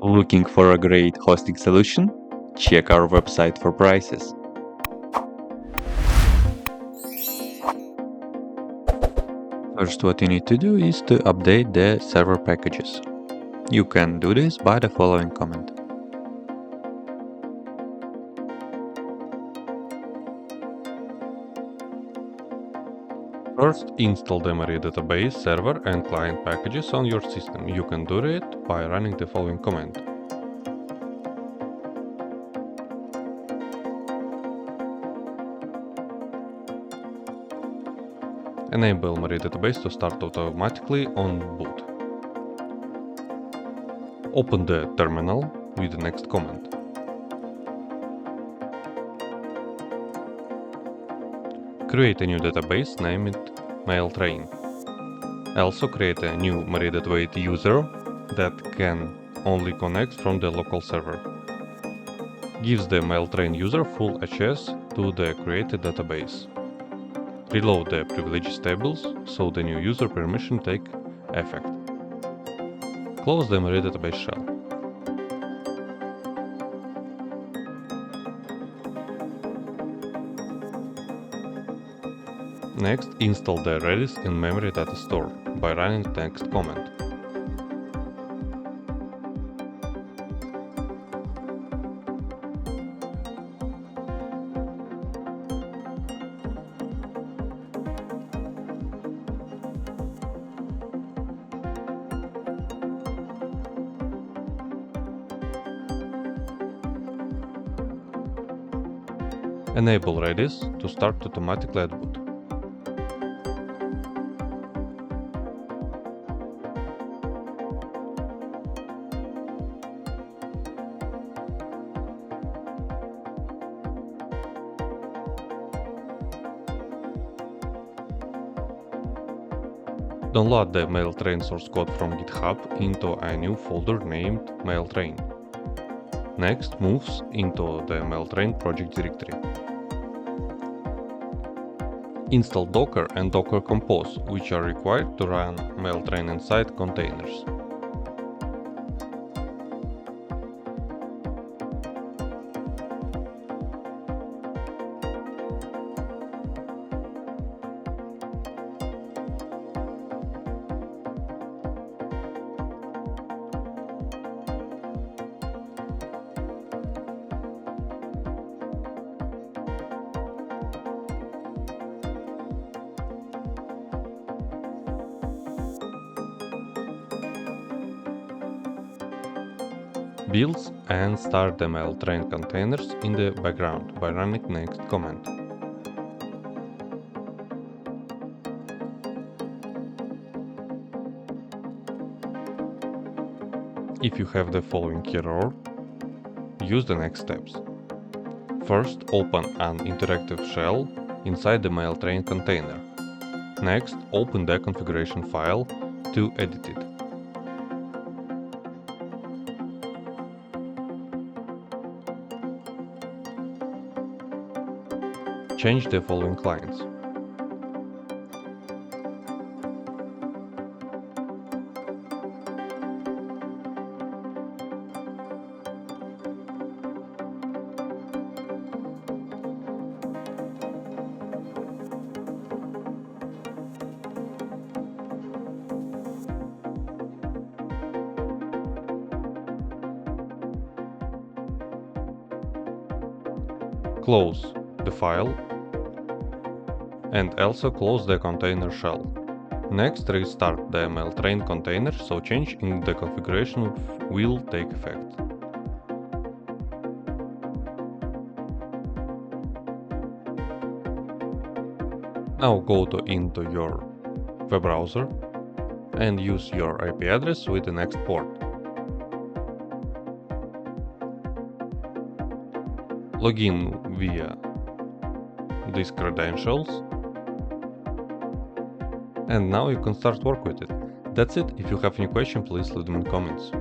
Looking for a great hosting solution? Check our website for prices. First, what you need to do is to update the server packages. You can do this by the following command. First, install the mariadb-server and client packages on your system. You can do it by running the following command. Enable MariaDB to start automatically on boot. Open the terminal with the next command. Create a new database, name it MailTrain. Also create a new MariaDB user that can only connect from the local server. Gives the MailTrain user full access to the created database. Reload the privileges tables so the new user permission take effect. Close the mariadb shell. Next, install the Redis in memory data store by running the next command. Enable Redis to start automatically at boot. Download the MailTrain source code from GitHub into a new folder named MailTrain. Next, moves into the MailTrain project directory. Install Docker and Docker Compose, which are required to run MailTrain inside containers. Builds and start the MailTrain containers in the background by running next command. If you have the following error, use the next steps. First, open an interactive shell inside the MailTrain container. Next, open the configuration file to edit it. Change the following clients. Close the file and also close the container shell. Next, restart the MailTrain container so change in the configuration will take effect. Now go into your web browser and use your IP address with the next port. Login via these credentials. And now you can start work with it. That's it. If you have any question, please leave them in comments.